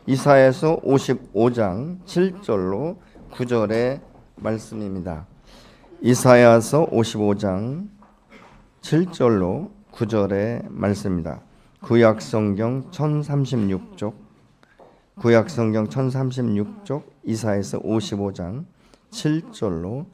이사야서 55장 7절로 9절의 말씀입니다. 이사야서 55장 7절로 9절의 말씀입니다. 구약성경 1036쪽 이사야서 55장 7절로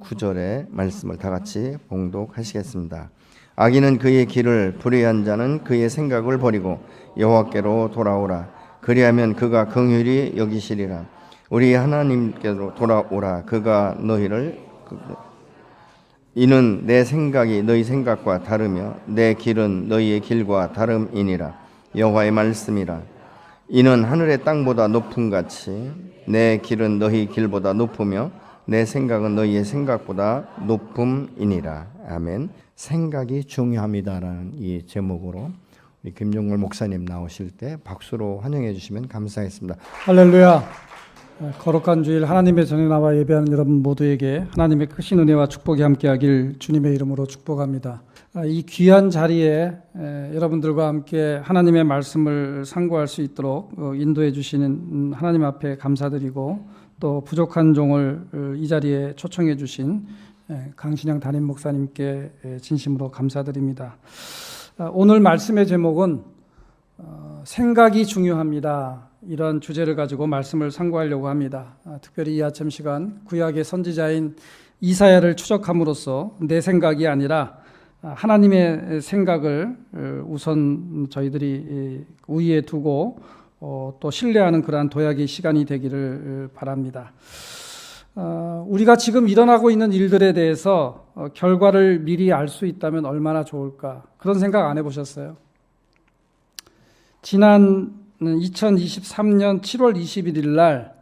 9절의 말씀을 다 같이 봉독하시겠습니다. 악인은 그의 길을, 불의한 자는 그의 생각을 버리고 여호와께로 돌아오라. 그리하면 그가 긍휼히 여기시리라. 우리 하나님께로 돌아오라. 그가 너희를 이는 내 생각이 너희 생각과 다르며 내 길은 너희의 길과 다름이니라. 여호와의 말씀이라. 이는 하늘의 땅보다 높음같이 내 길은 너희 길보다 높으며 내 생각은 너희의 생각보다 높음이니라. 아멘. 생각이 중요합니다라는 이 제목으로 우리 김종걸 목사님 나오실 때 박수로 환영해 주시면 감사하겠습니다. 할렐루야. 거룩한 주일 하나님의 전에 나와 예배하는 여러분 모두에게 하나님의 크신 은혜와 축복이 함께하길 주님의 이름으로 축복합니다. 이 귀한 자리에 여러분들과 함께 하나님의 말씀을 상고할 수 있도록 인도해 주시는 하나님 앞에 감사드리고, 또 부족한 종을 이 자리에 초청해 주신 강신영 담임 목사님께 진심으로 감사드립니다. 오늘 말씀의 제목은 생각이 중요합니다. 이런 주제를 가지고 말씀을 상고하려고 합니다. 특별히 이 아침 시간 구약의 선지자인 이사야를 추적함으로써 내 생각이 아니라 하나님의 생각을 우선 저희들이 우위에 두고 또 신뢰하는 그러한 도약의 시간이 되기를 바랍니다. 우리가 지금 일어나고 있는 일들에 대해서 결과를 미리 알 수 있다면 얼마나 좋을까, 그런 생각 안 해보셨어요? 지난 2023년 7월 21일 날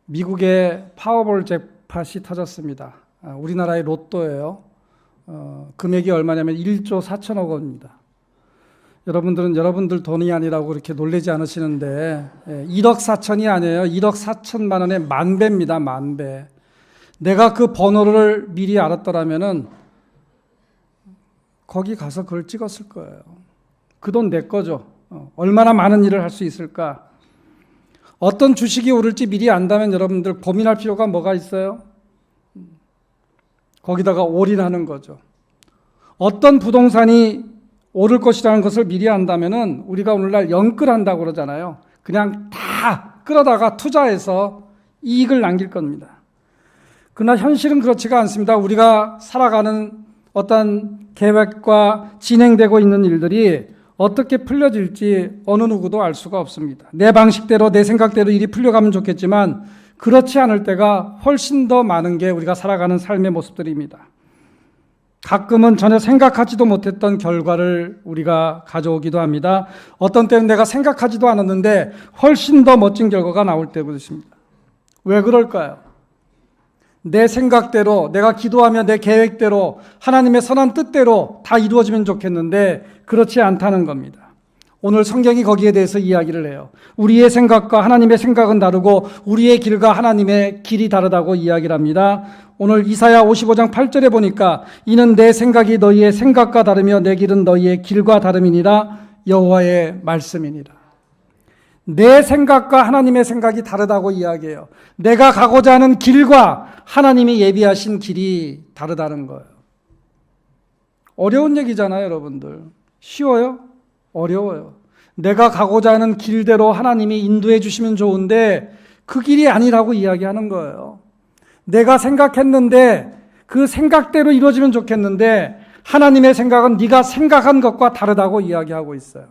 미국의 파워볼 잭팟이 터졌습니다. 우리나라의 로또예요. 금액이 얼마냐면 1조 4천억 원입니다. 여러분들은 여러분들 돈이 아니라고 그렇게 놀라지 않으시는데 1억 4천이 아니에요. 1억 4천만 원의 만배입니다. 만배. 내가 그 번호를 미리 알았더라면은 거기 가서 그걸 찍었을 거예요. 그 돈 내 거죠. 얼마나 많은 일을 할 수 있을까? 어떤 주식이 오를지 미리 안다면 여러분들 고민할 필요가 뭐가 있어요? 거기다가 올인하는 거죠. 어떤 부동산이 오를 것이라는 것을 미리 안다면은 우리가 오늘날 영끌한다고 그러잖아요. 그냥 다 끌어다가 투자해서 이익을 남길 겁니다. 그러나 현실은 그렇지가 않습니다. 우리가 살아가는 어떤 계획과 진행되고 있는 일들이 어떻게 풀려질지 어느 누구도 알 수가 없습니다. 내 방식대로 내 생각대로 일이 풀려가면 좋겠지만 그렇지 않을 때가 훨씬 더 많은 게 우리가 살아가는 삶의 모습들입니다. 가끔은 전혀 생각하지도 못했던 결과를 우리가 가져오기도 합니다. 어떤 때는 내가 생각하지도 않았는데 훨씬 더 멋진 결과가 나올 때도 있습니다. 왜 그럴까요? 내 생각대로, 내가 기도하며 내 계획대로, 하나님의 선한 뜻대로 다 이루어지면 좋겠는데 그렇지 않다는 겁니다. 오늘 성경이 거기에 대해서 이야기를 해요. 우리의 생각과 하나님의 생각은 다르고 우리의 길과 하나님의 길이 다르다고 이야기를 합니다. 오늘 이사야 55장 8절에 보니까 이는 내 생각이 너희의 생각과 다르며 내 길은 너희의 길과 다름이니라. 여호와의 말씀이니라. 내 생각과 하나님의 생각이 다르다고 이야기해요. 내가 가고자 하는 길과 하나님이 예비하신 길이 다르다는 거예요. 어려운 얘기잖아요, 여러분들. 쉬워요? 어려워요. 내가 가고자 하는 길대로 하나님이 인도해 주시면 좋은데 그 길이 아니라고 이야기하는 거예요. 내가 생각했는데 그 생각대로 이루어지면 좋겠는데 하나님의 생각은 네가 생각한 것과 다르다고 이야기하고 있어요.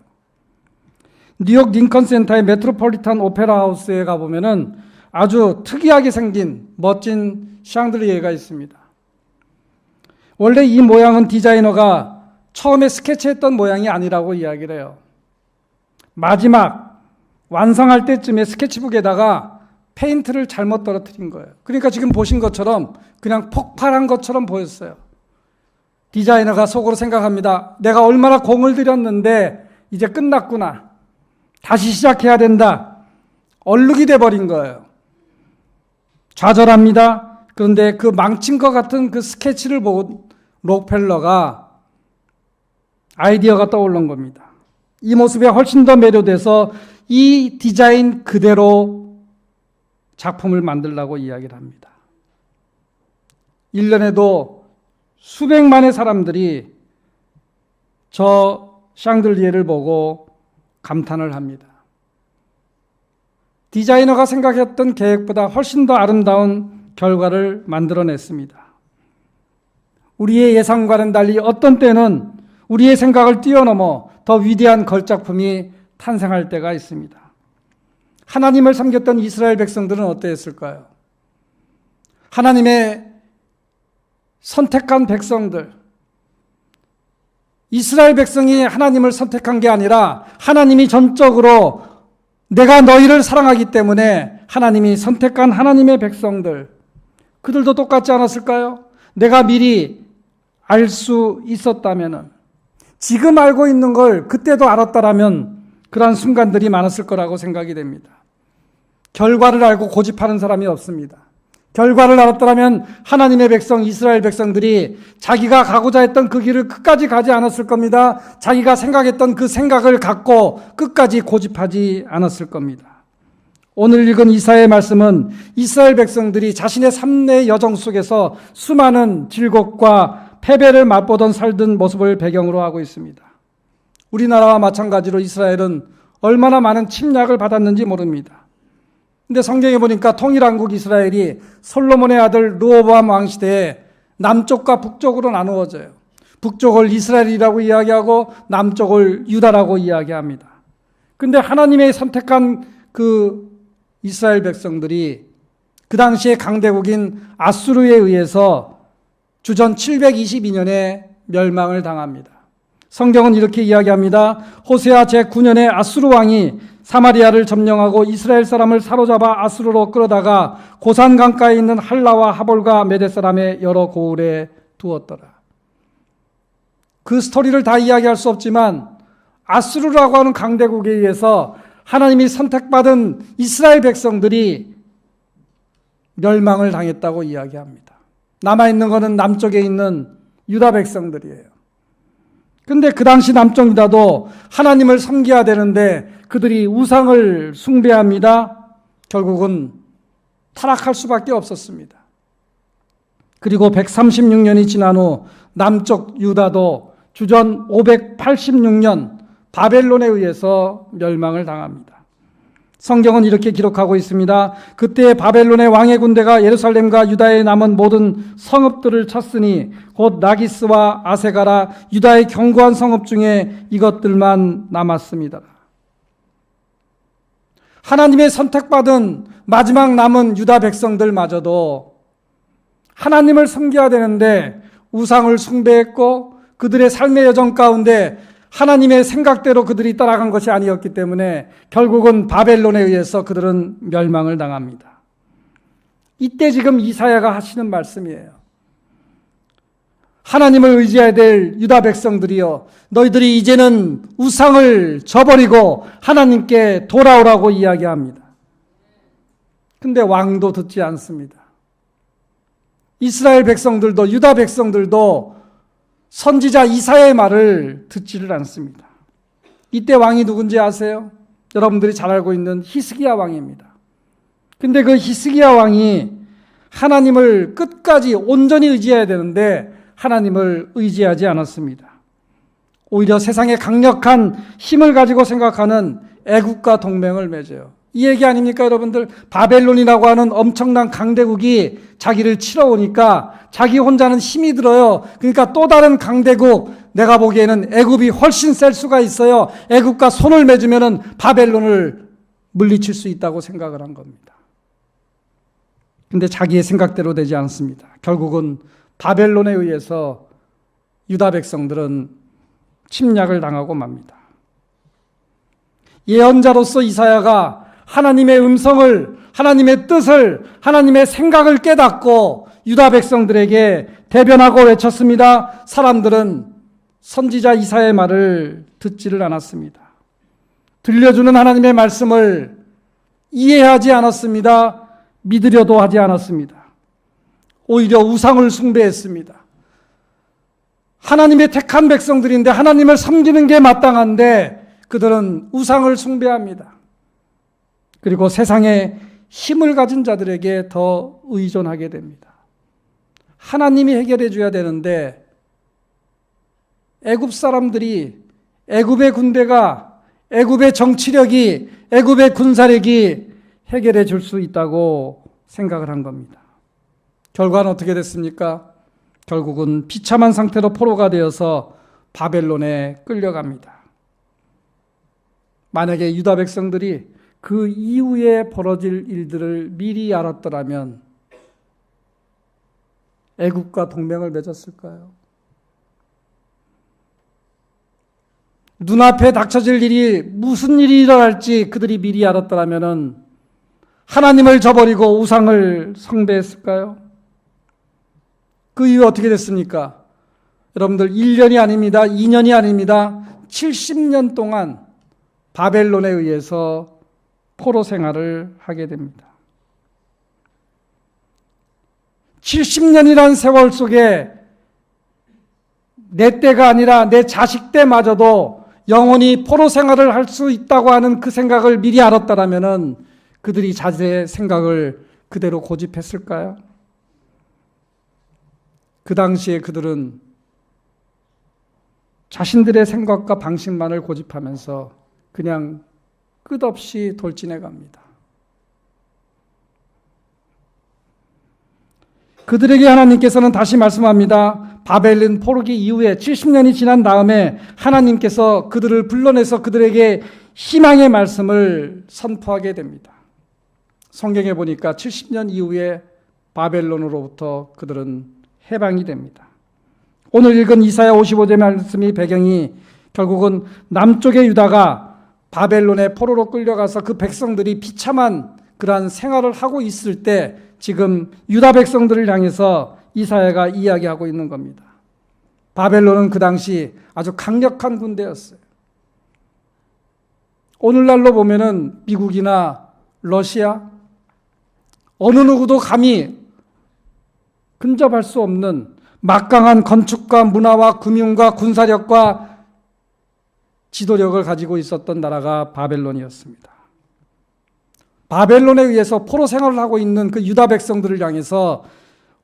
뉴욕 링컨 센터의 메트로폴리탄 오페라 하우스에 가보면은 아주 특이하게 생긴 멋진 샹들리에가 있습니다. 원래 이 모양은 디자이너가 처음에 스케치했던 모양이 아니라고 이야기를 해요. 마지막 완성할 때쯤에 스케치북에다가 페인트를 잘못 떨어뜨린 거예요. 그러니까 지금 보신 것처럼 그냥 폭발한 것처럼 보였어요. 디자이너가 속으로 생각합니다. 내가 얼마나 공을 들였는데 이제 끝났구나. 다시 시작해야 된다. 얼룩이 돼버린 거예요. 좌절합니다. 그런데 그 망친 것 같은 그 스케치를 보고 록펠러가 아이디어가 떠오른 겁니다. 이 모습에 훨씬 더 매료돼서 이 디자인 그대로 작품을 만들라고 이야기를 합니다. 1년에도 수백만의 사람들이 저 샹들리에를 보고 감탄을 합니다. 디자이너가 생각했던 계획보다 훨씬 더 아름다운 결과를 만들어냈습니다. 우리의 예상과는 달리 어떤 때는 우리의 생각을 뛰어넘어 더 위대한 걸작품이 탄생할 때가 있습니다. 하나님을 섬겼던 이스라엘 백성들은 어떠했을까요? 하나님의 선택한 백성들, 이스라엘 백성이 하나님을 선택한 게 아니라 하나님이 전적으로 내가 너희를 사랑하기 때문에 하나님이 선택한 하나님의 백성들, 그들도 똑같지 않았을까요? 내가 미리 알 수 있었다면, 지금 알고 있는 걸 그때도 알았다라면 그러한 순간들이 많았을 거라고 생각이 됩니다. 결과를 알고 고집하는 사람이 없습니다. 결과를 알았더라면 하나님의 백성, 이스라엘 백성들이 자기가 가고자 했던 그 길을 끝까지 가지 않았을 겁니다. 자기가 생각했던 그 생각을 갖고 끝까지 고집하지 않았을 겁니다. 오늘 읽은 이사야의 말씀은 이스라엘 백성들이 자신의 삶의 여정 속에서 수많은 질곡과 패배를 맛보던 살던 모습을 배경으로 하고 있습니다. 우리나라와 마찬가지로 이스라엘은 얼마나 많은 침략을 받았는지 모릅니다. 근데 성경에 보니까 통일왕국 이스라엘이 솔로몬의 아들 르호보암 왕 시대에 남쪽과 북쪽으로 나누어져요. 북쪽을 이스라엘이라고 이야기하고 남쪽을 유다라고 이야기합니다. 근데 하나님의 선택한 그 이스라엘 백성들이 그 당시의 강대국인 아수르에 의해서 주전 722년에 멸망을 당합니다. 성경은 이렇게 이야기합니다. 호세아 제9년에 아수르 왕이 사마리아를 점령하고 이스라엘 사람을 사로잡아 아수르로 끌어다가 고산 강가에 있는 할라와 하볼과 메대 사람의 여러 고을에 두었더라. 그 스토리를 다 이야기할 수 없지만 아수르라고 하는 강대국에 의해서 하나님이 선택받은 이스라엘 백성들이 멸망을 당했다고 이야기합니다. 남아있는 것은 남쪽에 있는 유다 백성들이에요. 근데 그 당시 남쪽 유다도 하나님을 섬겨야 되는데 그들이 우상을 숭배합니다. 결국은 타락할 수밖에 없었습니다. 그리고 136년이 지난 후 남쪽 유다도 주전 586년 바벨론에 의해서 멸망을 당합니다. 성경은 이렇게 기록하고 있습니다. 그때 바벨론의 왕의 군대가 예루살렘과 유다에 남은 모든 성읍들을 쳤으니 곧 나기스와 아세가라 유다의 견고한 성읍 중에 이것들만 남았습니다. 하나님의 선택받은 마지막 남은 유다 백성들마저도 하나님을 섬겨야 되는데 우상을 숭배했고 그들의 삶의 여정 가운데 하나님의 생각대로 그들이 따라간 것이 아니었기 때문에 결국은 바벨론에 의해서 그들은 멸망을 당합니다. 이때 지금 이사야가 하시는 말씀이에요. 하나님을 의지해야 될 유다 백성들이여, 너희들이 이제는 우상을 저버리고 하나님께 돌아오라고 이야기합니다. 근데 왕도 듣지 않습니다. 이스라엘 백성들도 유다 백성들도 선지자 이사야의 말을 듣지를 않습니다. 이때 왕이 누군지 아세요? 여러분들이 잘 알고 있는 히스기야 왕입니다. 근데 그 히스기야 왕이 하나님을 끝까지 온전히 의지해야 되는데 하나님을 의지하지 않았습니다. 오히려 세상에 강력한 힘을 가지고 생각하는 애국과 동맹을 맺어요. 이 얘기 아닙니까 여러분들? 바벨론이라고 하는 엄청난 강대국이 자기를 치러 오니까 자기 혼자는 힘이 들어요. 그러니까 또 다른 강대국, 내가 보기에는 애굽이 훨씬 셀 수가 있어요. 애굽과 손을 맺으면 바벨론을 물리칠 수 있다고 생각을 한 겁니다. 근데 자기의 생각대로 되지 않습니다. 결국은 바벨론에 의해서 유다 백성들은 침략을 당하고 맙니다. 예언자로서 이사야가 하나님의 음성을, 하나님의 뜻을, 하나님의 생각을 깨닫고 유다 백성들에게 대변하고 외쳤습니다. 사람들은 선지자 이사야의 말을 듣지를 않았습니다. 들려주는 하나님의 말씀을 이해하지 않았습니다. 믿으려도 하지 않았습니다. 오히려 우상을 숭배했습니다. 하나님의 택한 백성들인데 하나님을 섬기는 게 마땅한데 그들은 우상을 숭배합니다. 그리고 세상에 힘을 가진 자들에게 더 의존하게 됩니다. 하나님이 해결해 줘야 되는데 애굽 사람들이, 애굽의 군대가, 애굽의 정치력이, 애굽의 군사력이 해결해 줄 수 있다고 생각을 한 겁니다. 결과는 어떻게 됐습니까? 결국은 비참한 상태로 포로가 되어서 바벨론에 끌려갑니다. 만약에 유다 백성들이 그 이후에 벌어질 일들을 미리 알았더라면 애굽과 동맹을 맺었을까요? 눈앞에 닥쳐질 일이 무슨 일이 일어날지 그들이 미리 알았더라면 하나님을 저버리고 우상을 숭배했을까요? 그 이후 어떻게 됐습니까? 여러분들 1년이 아닙니다. 2년이 아닙니다. 70년 동안 바벨론에 의해서 포로 생활을 하게 됩니다. 70년이란 세월 속에 내 때가 아니라 내 자식 때마저도 영원히 포로 생활을 할 수 있다고 하는 그 생각을 미리 알았다라면 그들이 자기의 생각을 그대로 고집했을까요? 그 당시에 그들은 자신들의 생각과 방식만을 고집하면서 그냥 끝없이 돌진해 갑니다. 그들에게 하나님께서는 다시 말씀합니다. 바벨론 포로기 이후에 70년이 지난 다음에 하나님께서 그들을 불러내서 그들에게 희망의 말씀을 선포하게 됩니다. 성경에 보니까 70년 이후에 바벨론으로부터 그들은 해방이 됩니다. 오늘 읽은 이사야 55절 말씀이 배경이 결국은 남쪽의 유다가 바벨론의 포로로 끌려가서 그 백성들이 비참한 그러한 생활을 하고 있을 때 지금 유다 백성들을 향해서 이사야가 이야기하고 있는 겁니다. 바벨론은 그 당시 아주 강력한 군대였어요. 오늘날로 보면은 미국이나 러시아 어느 누구도 감히 근접할 수 없는 막강한 건축과 문화와 금융과 군사력과 지도력을 가지고 있었던 나라가 바벨론이었습니다. 바벨론에 의해서 포로 생활을 하고 있는 그 유다 백성들을 향해서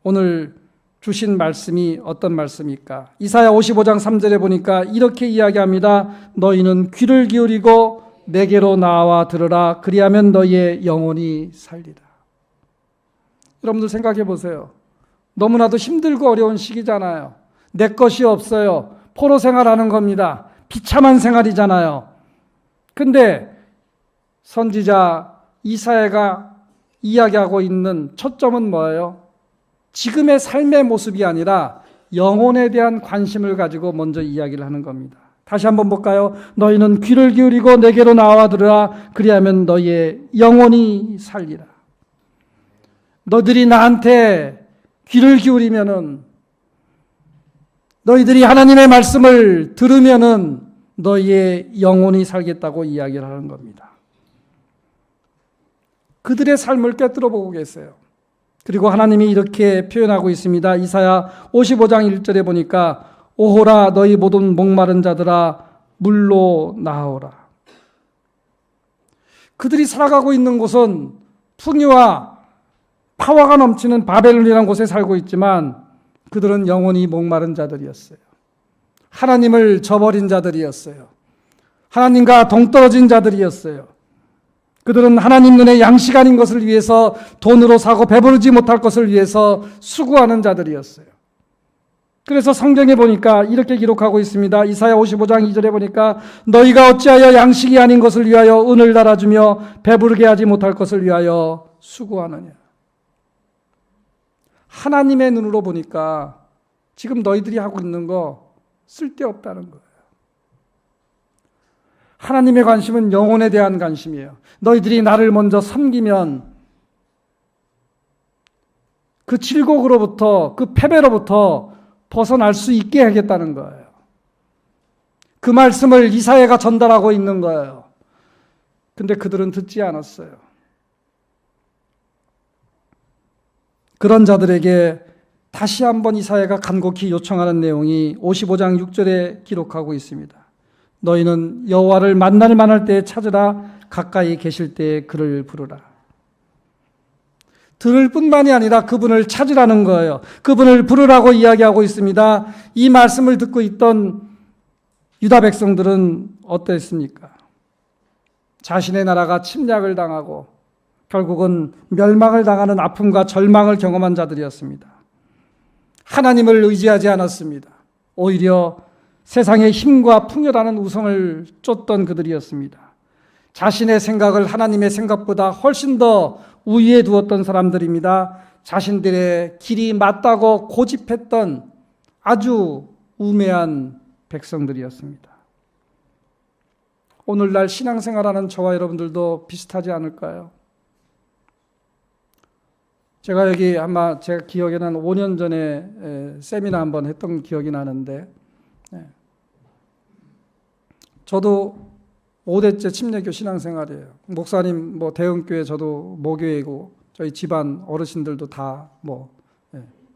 오늘 주신 말씀이 어떤 말씀입니까? 이사야 55장 3절에 보니까 이렇게 이야기합니다. 너희는 귀를 기울이고 내게로 나와 들으라. 그리하면 너희의 영혼이 살리라. 여러분들 생각해 보세요. 너무나도 힘들고 어려운 시기잖아요. 내 것이 없어요. 포로 생활하는 겁니다. 비참한 생활이잖아요. 근데 선지자 이사야가 이야기하고 있는 초점은 뭐예요? 지금의 삶의 모습이 아니라 영혼에 대한 관심을 가지고 먼저 이야기를 하는 겁니다. 다시 한번 볼까요? 너희는 귀를 기울이고 내게로 나와 들으라. 그리하면 너희의 영혼이 살리라. 너희들이 나한테 귀를 기울이면은, 너희들이 하나님의 말씀을 들으면은 너희의 영혼이 살겠다고 이야기를 하는 겁니다. 그들의 삶을 꿰뚫어 보고 계세요. 그리고 하나님이 이렇게 표현하고 있습니다. 이사야 55장 1절에 보니까 오호라 너희 모든 목마른 자들아 물로 나오라. 그들이 살아가고 있는 곳은 풍요와 파워가 넘치는 바벨론이라는 곳에 살고 있지만 그들은 영원히 목마른 자들이었어요. 하나님을 저버린 자들이었어요. 하나님과 동떨어진 자들이었어요. 그들은 하나님 눈에 양식 아닌 것을 위해서 돈으로 사고 배부르지 못할 것을 위해서 수고하는 자들이었어요. 그래서 성경에 보니까 이렇게 기록하고 있습니다. 이사야 55장 2절에 보니까 너희가 어찌하여 양식이 아닌 것을 위하여 은을 달아주며 배부르게 하지 못할 것을 위하여 수고하느냐. 하나님의 눈으로 보니까 지금 너희들이 하고 있는 거 쓸데없다는 거예요. 하나님의 관심은 영혼에 대한 관심이에요. 너희들이 나를 먼저 섬기면 그 질곡으로부터, 그 패배로부터 벗어날 수 있게 하겠다는 거예요. 그 말씀을 이사야가 전달하고 있는 거예요. 근데 그들은 듣지 않았어요. 그런 자들에게 다시 한번 이사야가 간곡히 요청하는 내용이 55장 6절에 기록하고 있습니다. 너희는 여호와를 만날 만할 때에 찾으라. 가까이 계실 때에 그를 부르라. 들을 뿐만이 아니라 그분을 찾으라는 거예요. 그분을 부르라고 이야기하고 있습니다. 이 말씀을 듣고 있던 유다 백성들은 어땠습니까? 자신의 나라가 침략을 당하고 결국은 멸망을 당하는 아픔과 절망을 경험한 자들이었습니다. 하나님을 의지하지 않았습니다. 오히려 세상의 힘과 풍요라는 우성을 쫓던 그들이었습니다. 자신의 생각을 하나님의 생각보다 훨씬 더 우위에 두었던 사람들입니다. 자신들의 길이 맞다고 고집했던 아주 우매한 백성들이었습니다. 오늘날 신앙생활하는 저와 여러분들도 비슷하지 않을까요? 제가 여기 아마 제 기억에는 5년 전에 세미나 한번 했던 기억이 나는데, 저도 5대째 침례교 신앙생활이에요. 목사님 대흥교회 저도 모교회고 저희 집안 어르신들도 다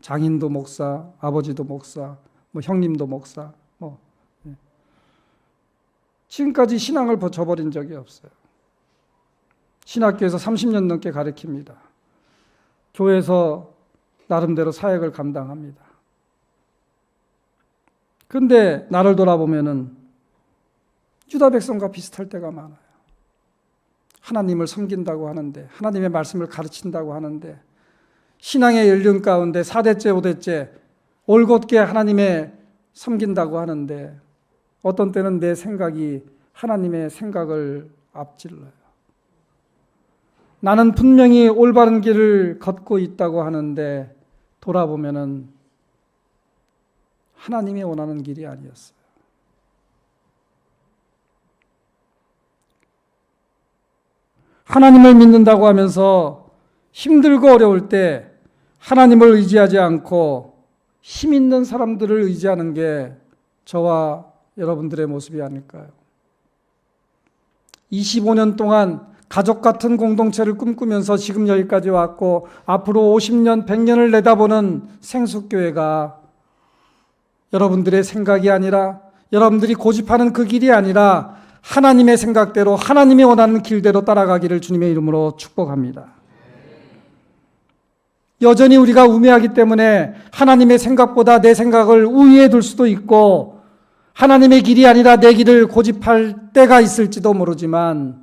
장인도 목사, 아버지도 목사, 형님도 목사, 지금까지 신앙을 저버린 적이 없어요. 신학교에서 30년 넘게 가르칩니다. 교회에서 나름대로 사역을 감당합니다. 그런데 나를 돌아보면은 유다 백성과 비슷할 때가 많아요. 하나님을 섬긴다고 하는데, 하나님의 말씀을 가르친다고 하는데, 신앙의 연륜 가운데 4대째, 5대째 올곧게 하나님의 섬긴다고 하는데, 어떤 때는 내 생각이 하나님의 생각을 앞질러요. 나는 분명히 올바른 길을 걷고 있다고 하는데 돌아보면은 하나님이 원하는 길이 아니었어요. 하나님을 믿는다고 하면서 힘들고 어려울 때 하나님을 의지하지 않고 힘 있는 사람들을 의지하는 게 저와 여러분들의 모습이 아닐까요? 25년 동안 가족 같은 공동체를 꿈꾸면서 지금 여기까지 왔고 앞으로 50년, 100년을 내다보는 생숙교회가 여러분들의 생각이 아니라, 여러분들이 고집하는 그 길이 아니라 하나님의 생각대로, 하나님이 원하는 길대로 따라가기를 주님의 이름으로 축복합니다. 여전히 우리가 우매하기 때문에 하나님의 생각보다 내 생각을 우위에 둘 수도 있고 하나님의 길이 아니라 내 길을 고집할 때가 있을지도 모르지만,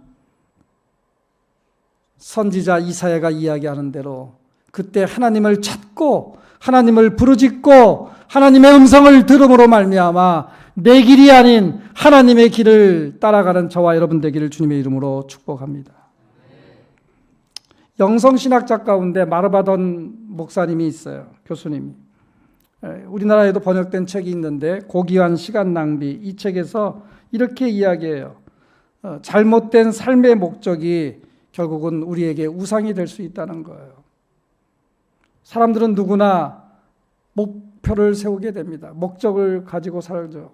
선지자 이사야가 이야기하는 대로 그때 하나님을 찾고 하나님을 부르짖고 하나님의 음성을 들음으로 말미암아 내 길이 아닌 하나님의 길을 따라가는 저와 여러분 되기를 주님의 이름으로 축복합니다. 영성신학자 가운데 마르바돈 목사님이 있어요. 교수님이. 우리나라에도 번역된 책이 있는데 고귀한 시간 낭비, 이 책에서 이렇게 이야기해요. 잘못된 삶의 목적이 결국은 우리에게 우상이 될 수 있다는 거예요. 사람들은 누구나 목표를 세우게 됩니다. 목적을 가지고 살죠.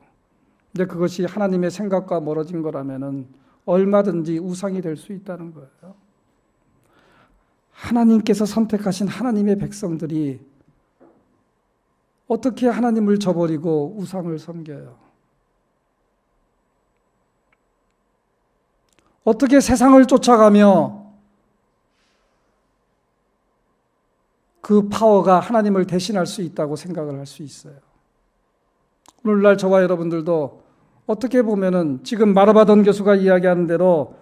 근데 그것이 하나님의 생각과 멀어진 거라면은 얼마든지 우상이 될 수 있다는 거예요. 하나님께서 선택하신 하나님의 백성들이 어떻게 하나님을 저버리고 우상을 섬겨요? 어떻게 세상을 쫓아가며 그 파워가 하나님을 대신할 수 있다고 생각을 할 수 있어요? 오늘날 저와 여러분들도 어떻게 보면은 지금 마르바돈 교수가 이야기하는 대로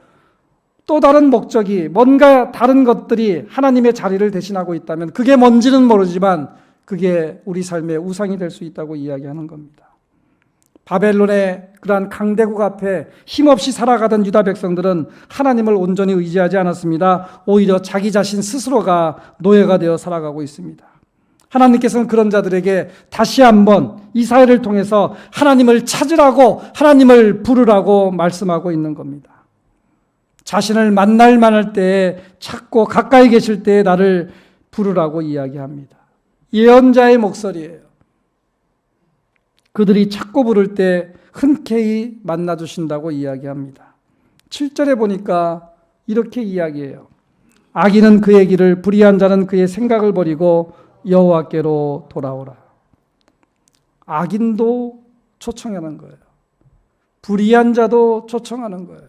또 다른 목적이, 뭔가 다른 것들이 하나님의 자리를 대신하고 있다면 그게 뭔지는 모르지만 그게 우리 삶의 우상이 될 수 있다고 이야기하는 겁니다. 바벨론의 그러한 강대국 앞에 힘없이 살아가던 유다 백성들은 하나님을 온전히 의지하지 않았습니다. 오히려 자기 자신 스스로가 노예가 되어 살아가고 있습니다. 하나님께서는 그런 자들에게 다시 한번 이사야를 통해서 하나님을 찾으라고, 하나님을 부르라고 말씀하고 있는 겁니다. 자신을 만날 만할 때에 찾고 가까이 계실 때에 나를 부르라고 이야기합니다. 예언자의 목소리예요. 그들이 찾고 부를 때 흔쾌히 만나주신다고 이야기합니다. 7절에 보니까 이렇게 이야기해요. 악인은 그의 길을, 불의한 자는 그의 생각을 버리고 여호와께로 돌아오라. 악인도 초청하는 거예요. 불의한 자도 초청하는 거예요.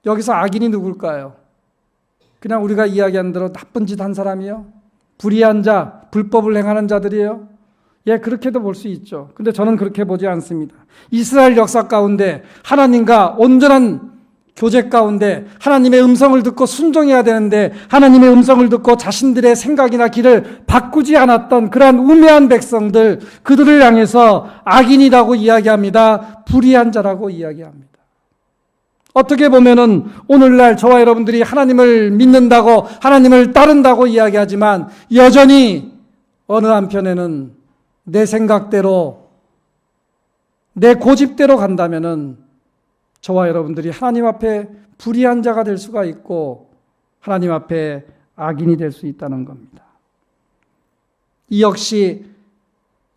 여기서 악인이 누굴까요? 그냥 우리가 이야기한 대로 나쁜 짓 한 사람이요? 불의한 자, 불법을 행하는 자들이에요? 예, 그렇게도 볼 수 있죠. 근데 저는 그렇게 보지 않습니다. 이스라엘 역사 가운데 하나님과 온전한 교제 가운데 하나님의 음성을 듣고 순종해야 되는데 하나님의 음성을 듣고 자신들의 생각이나 길을 바꾸지 않았던 그러한 우매한 백성들, 그들을 향해서 악인이라고 이야기합니다. 불의한 자라고 이야기합니다. 어떻게 보면은 오늘날 저와 여러분들이 하나님을 믿는다고 하나님을 따른다고 이야기하지만 여전히 어느 한편에는 내 생각대로 내 고집대로 간다면은 저와 여러분들이 하나님 앞에 불의한 자가 될 수가 있고 하나님 앞에 악인이 될 수 있다는 겁니다. 이 역시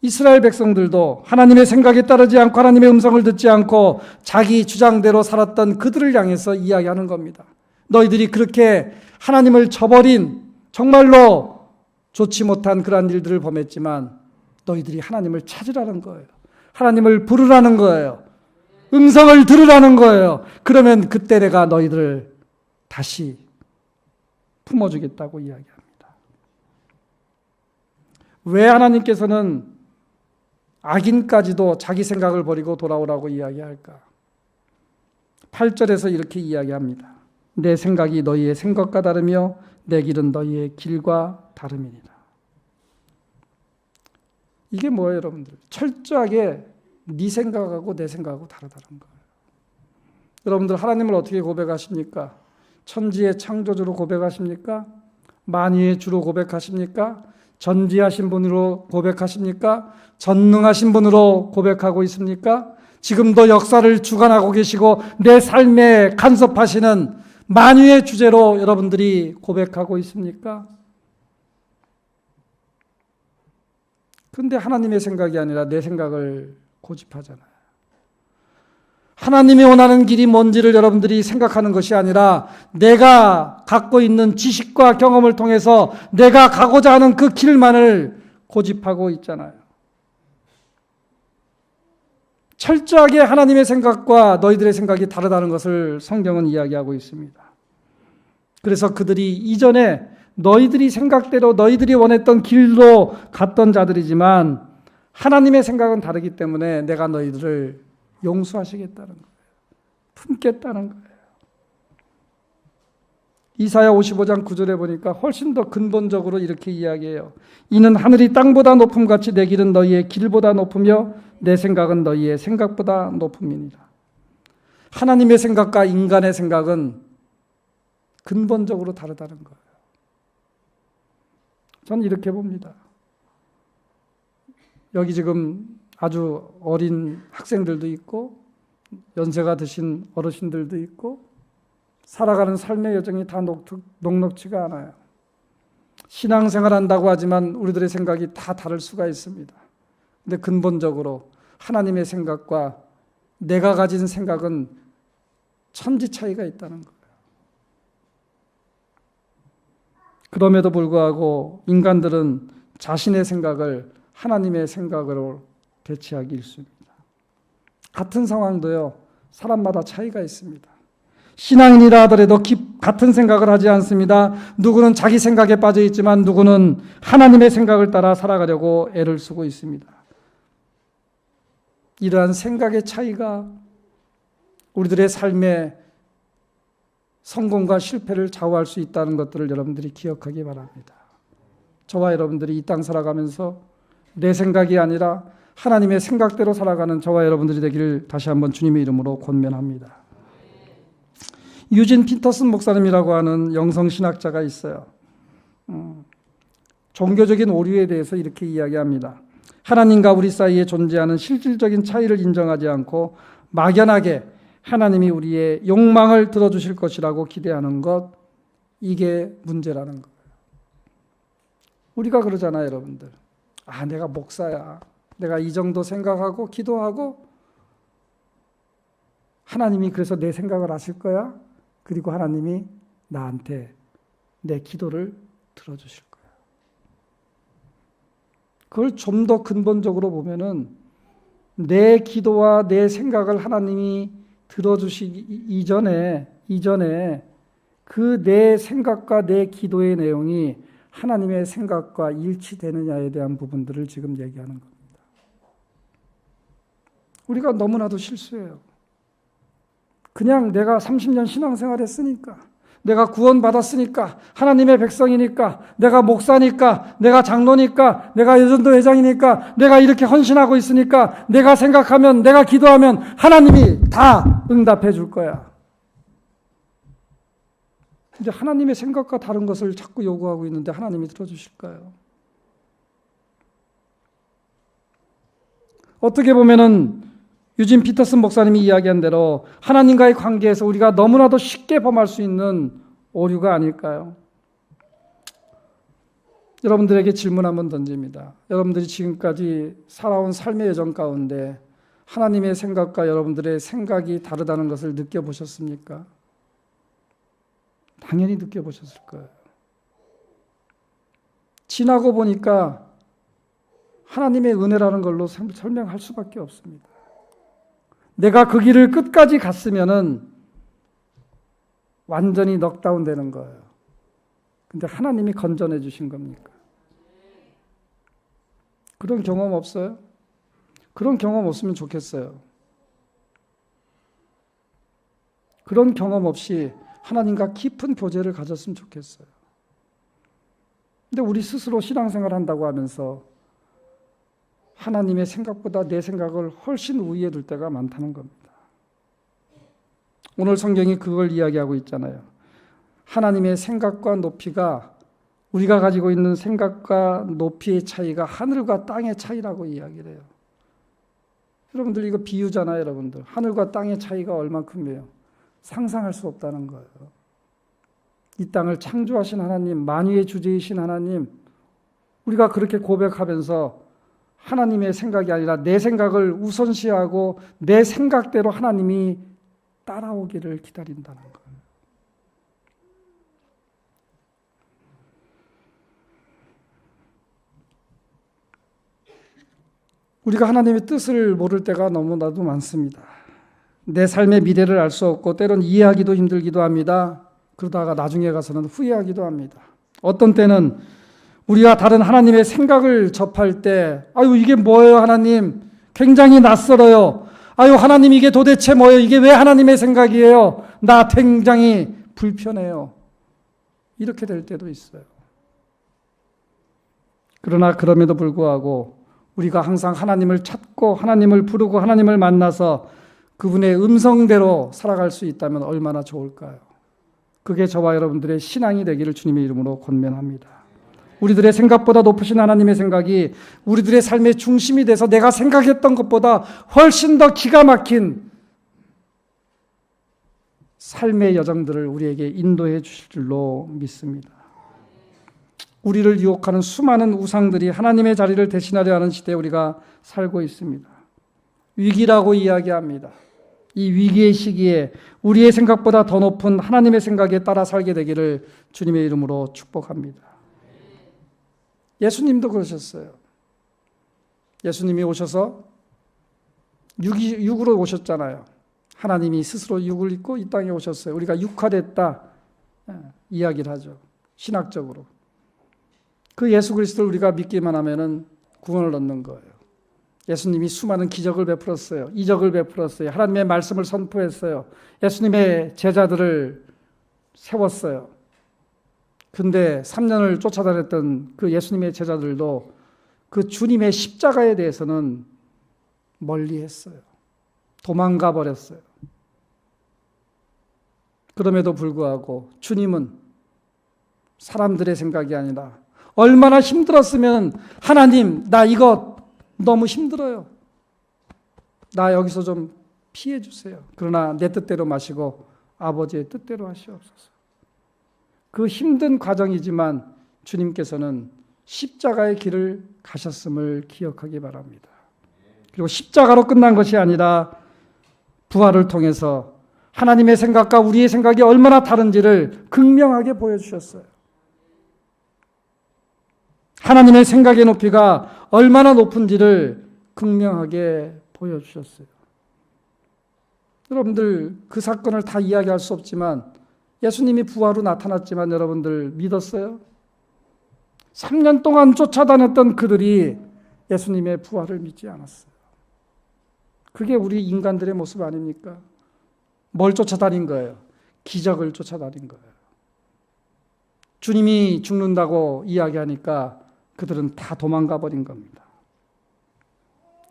이스라엘 백성들도 하나님의 생각에 따르지 않고 하나님의 음성을 듣지 않고 자기 주장대로 살았던 그들을 향해서 이야기하는 겁니다. 너희들이 그렇게 하나님을 저버린 정말로 좋지 못한 그러한 일들을 범했지만 너희들이 하나님을 찾으라는 거예요. 하나님을 부르라는 거예요. 음성을 들으라는 거예요. 그러면 그때 내가 너희들을 다시 품어주겠다고 이야기합니다. 왜 하나님께서는 악인까지도 자기 생각을 버리고 돌아오라고 이야기할까? 8절에서 이렇게 이야기합니다. 내 생각이 너희의 생각과 다르며 내 길은 너희의 길과 다름이니라. 이게 뭐예요, 여러분들? 철저하게 네 생각하고 내 생각하고 다르다는 거예요. 여러분들 하나님을 어떻게 고백하십니까? 천지의 창조주로 고백하십니까? 만유의 주로 고백하십니까? 전지하신 분으로 고백하십니까? 전능하신 분으로 고백하고 있습니까? 지금도 역사를 주관하고 계시고 내 삶에 간섭하시는 만유의 주제로 여러분들이 고백하고 있습니까? 그런데 하나님의 생각이 아니라 내 생각을 고집하잖아요. 하나님이 원하는 길이 뭔지를 여러분들이 생각하는 것이 아니라 내가 갖고 있는 지식과 경험을 통해서 내가 가고자 하는 그 길만을 고집하고 있잖아요. 철저하게 하나님의 생각과 너희들의 생각이 다르다는 것을 성경은 이야기하고 있습니다. 그래서 그들이 이전에 너희들이 생각대로 너희들이 원했던 길로 갔던 자들이지만 하나님의 생각은 다르기 때문에 내가 너희들을 용서하시겠다는 거예요. 품겠다는 거예요. 이사야 55장 9절에 보니까 훨씬 더 근본적으로 이렇게 이야기해요. 이는 하늘이 땅보다 높음같이 내 길은 너희의 길보다 높으며 내 생각은 너희의 생각보다 높음이니라. 하나님의 생각과 인간의 생각은 근본적으로 다르다는 거예요. 저는 이렇게 봅니다. 여기 지금 아주 어린 학생들도 있고 연세가 드신 어르신들도 있고 살아가는 삶의 여정이 다 녹록지가 않아요. 신앙생활 한다고 하지만 우리들의 생각이 다 다를 수가 있습니다. 근데 근본적으로 하나님의 생각과 내가 가진 생각은 천지 차이가 있다는 거예요. 그럼에도 불구하고 인간들은 자신의 생각을 하나님의 생각으로 대체하기 일쑤입니다. 같은 상황도요, 사람마다 차이가 있습니다. 신앙인이라 하더라도 같은 생각을 하지 않습니다. 누구는 자기 생각에 빠져 있지만 누구는 하나님의 생각을 따라 살아가려고 애를 쓰고 있습니다. 이러한 생각의 차이가 우리들의 삶의 성공과 실패를 좌우할 수 있다는 것들을 여러분들이 기억하기 바랍니다. 저와 여러분들이 이 땅 살아가면서 내 생각이 아니라 하나님의 생각대로 살아가는 저와 여러분들이 되기를 다시 한번 주님의 이름으로 권면합니다. 유진 피터슨 목사님이라고 하는 영성신학자가 있어요. 종교적인 오류에 대해서 이렇게 이야기합니다. 하나님과 우리 사이에 존재하는 실질적인 차이를 인정하지 않고 막연하게 하나님이 우리의 욕망을 들어주실 것이라고 기대하는 것, 이게 문제라는 거예요. 우리가 그러잖아요, 여러분들. 아, 내가 목사야. 내가 이 정도 생각하고 기도하고 하나님이 그래서 내 생각을 아실 거야. 그리고 하나님이 나한테 내 기도를 들어주실 거야. 그걸 좀 더 근본적으로 보면은 내 기도와 내 생각을 하나님이 들어주시기 이전에 이전에 그 내 생각과 내 기도의 내용이 하나님의 생각과 일치되느냐에 대한 부분들을 지금 얘기하는 겁니다. 우리가 너무나도 실수해요. 그냥 내가 30년 신앙생활 했으니까, 내가 구원받았으니까, 하나님의 백성이니까, 내가 목사니까, 내가 장로니까, 내가 여전도 회장이니까, 내가 이렇게 헌신하고 있으니까, 내가 생각하면, 내가 기도하면 하나님이 다 응답해 줄 거야. 근데 하나님의 생각과 다른 것을 자꾸 요구하고 있는데 하나님이 들어주실까요? 어떻게 보면은 유진 피터슨 목사님이 이야기한 대로 하나님과의 관계에서 우리가 너무나도 쉽게 범할 수 있는 오류가 아닐까요? 여러분들에게 질문 한번 던집니다. 여러분들이 지금까지 살아온 삶의 여정 가운데 하나님의 생각과 여러분들의 생각이 다르다는 것을 느껴보셨습니까? 당연히 느껴보셨을 거예요. 지나고 보니까 하나님의 은혜라는 걸로 설명할 수밖에 없습니다. 내가 그 길을 끝까지 갔으면은 완전히 넉다운 되는 거예요. 근데 하나님이 건져내 주신 겁니까? 그런 경험 없어요? 그런 경험 없으면 좋겠어요. 그런 경험 없이 하나님과 깊은 교제를 가졌으면 좋겠어요. 근데 우리 스스로 신앙생활 한다고 하면서 하나님의 생각보다 내 생각을 훨씬 우위에 둘 때가 많다는 겁니다. 오늘 성경이 그걸 이야기하고 있잖아요. 하나님의 생각과 높이가 우리가 가지고 있는 생각과 높이의 차이가 하늘과 땅의 차이라고 이야기를 해요. 여러분들 이거 비유잖아요. 여러분들 하늘과 땅의 차이가 얼만큼이에요? 상상할 수 없다는 거예요. 이 땅을 창조하신 하나님, 만유의 주제이신 하나님, 우리가 그렇게 고백하면서 하나님의 생각이 아니라 내 생각을 우선시하고 내 생각대로 하나님이 따라오기를 기다린다는 거예요. 우리가 하나님의 뜻을 모를 때가 너무나도 많습니다. 내 삶의 미래를 알 수 없고 때론 이해하기도 힘들기도 합니다. 그러다가 나중에 가서는 후회하기도 합니다. 어떤 때는 우리가 다른 하나님의 생각을 접할 때 아유 이게 뭐예요 하나님? 굉장히 낯설어요. 아유 하나님 이게 도대체 뭐예요? 이게 왜 하나님의 생각이에요? 나 굉장히 불편해요. 이렇게 될 때도 있어요. 그러나 그럼에도 불구하고 우리가 항상 하나님을 찾고 하나님을 부르고 하나님을 만나서 그분의 음성대로 살아갈 수 있다면 얼마나 좋을까요? 그게 저와 여러분들의 신앙이 되기를 주님의 이름으로 권면합니다. 우리들의 생각보다 높으신 하나님의 생각이 우리들의 삶의 중심이 돼서 내가 생각했던 것보다 훨씬 더 기가 막힌 삶의 여정들을 우리에게 인도해 주실 줄로 믿습니다. 우리를 유혹하는 수많은 우상들이 하나님의 자리를 대신하려 하는 시대에 우리가 살고 있습니다. 위기라고 이야기합니다. 이 위기의 시기에 우리의 생각보다 더 높은 하나님의 생각에 따라 살게 되기를 주님의 이름으로 축복합니다. 예수님도 그러셨어요. 예수님이 오셔서 육으로 오셨잖아요. 하나님이 스스로 육을 입고 이 땅에 오셨어요. 우리가 육화됐다 이야기를 하죠. 신학적으로. 그 예수 그리스도를 우리가 믿기만 하면은 구원을 얻는 거예요. 예수님이 수많은 기적을 베풀었어요. 이적을 베풀었어요. 하나님의 말씀을 선포했어요. 예수님의 제자들을 세웠어요. 근데 3년을 쫓아다녔던 그 예수님의 제자들도 그 주님의 십자가에 대해서는 멀리 했어요. 도망가 버렸어요. 그럼에도 불구하고 주님은 사람들의 생각이 아니라 얼마나 힘들었으면 하나님 나 이거 너무 힘들어요. 나 여기서 좀 피해 주세요. 그러나 내 뜻대로 마시고 아버지의 뜻대로 하시옵소서. 그 힘든 과정이지만 주님께서는 십자가의 길을 가셨음을 기억하기 바랍니다. 그리고 십자가로 끝난 것이 아니라 부활을 통해서 하나님의 생각과 우리의 생각이 얼마나 다른지를 극명하게 보여주셨어요. 하나님의 생각의 높이가 얼마나 높은지를 극명하게 보여주셨어요. 여러분들 그 사건을 다 이야기할 수 없지만 예수님이 부활로 나타났지만 여러분들 믿었어요? 3년 동안 쫓아다녔던 그들이 예수님의 부활을 믿지 않았어요. 그게 우리 인간들의 모습 아닙니까? 뭘 쫓아다닌 거예요? 기적을 쫓아다닌 거예요. 주님이 죽는다고 이야기하니까 그들은 다 도망가 버린 겁니다.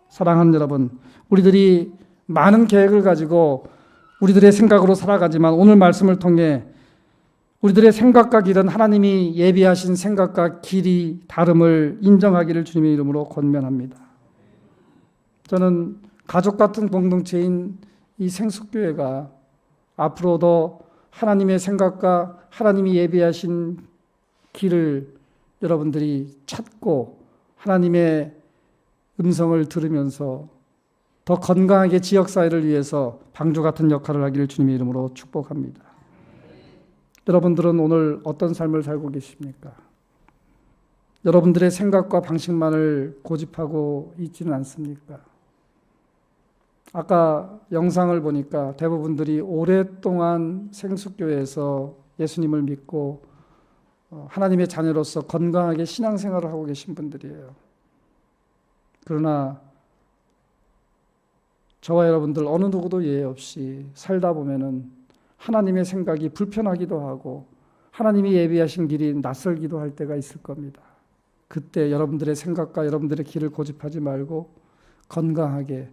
사랑하는 여러분, 우리들이 많은 계획을 가지고 우리들의 생각으로 살아가지만 오늘 말씀을 통해 우리들의 생각과 길은 하나님이 예비하신 생각과 길이 다름을 인정하기를 주님의 이름으로 권면합니다. 저는 가족 같은 공동체인 이 생숙교회가 앞으로도 하나님의 생각과 하나님이 예비하신 길을 여러분들이 찾고 하나님의 음성을 들으면서 더 건강하게 지역사회를 위해서 방주 같은 역할을 하기를 주님의 이름으로 축복합니다. 여러분들은 오늘 어떤 삶을 살고 계십니까? 여러분들의 생각과 방식만을 고집하고 있지는 않습니까? 아까 영상을 보니까 대부분들이 오랫동안 생숙교회에서 예수님을 믿고 하나님의 자녀로서 건강하게 신앙생활을 하고 계신 분들이에요. 그러나 저와 여러분들 어느 누구도 예외 없이 살다 보면은 하나님의 생각이 불편하기도 하고 하나님이 예비하신 길이 낯설기도 할 때가 있을 겁니다. 그때 여러분들의 생각과 여러분들의 길을 고집하지 말고 건강하게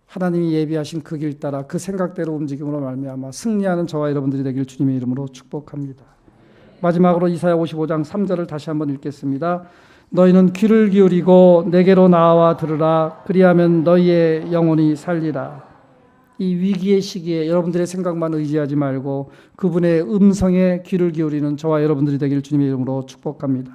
하나님이 예비하신 그 길 따라 그 생각대로 움직임으로 말미암아 승리하는 저와 여러분들이 되길 주님의 이름으로 축복합니다. 마지막으로 이사야 55장 3절을 다시 한번 읽겠습니다. 너희는 귀를 기울이고 내게로 나와 들으라. 그리하면 너희의 영혼이 살리라. 이 위기의 시기에 여러분들의 생각만 의지하지 말고 그분의 음성에 귀를 기울이는 저와 여러분들이 되길 주님의 이름으로 축복합니다.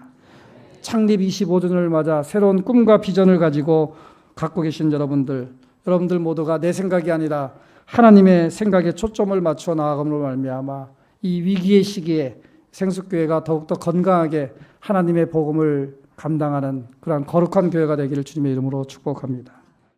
창립 25주년을 맞아 새로운 꿈과 비전을 가지고 갖고 계신 여러분들 모두가 내 생각이 아니라 하나님의 생각에 초점을 맞추어 나아감으로 말미암아 이 위기의 시기에 생숙교회가 더욱더 건강하게 하나님의 복음을 감당하는 그러한 거룩한 교회가 되기를 주님의 이름으로 축복합니다.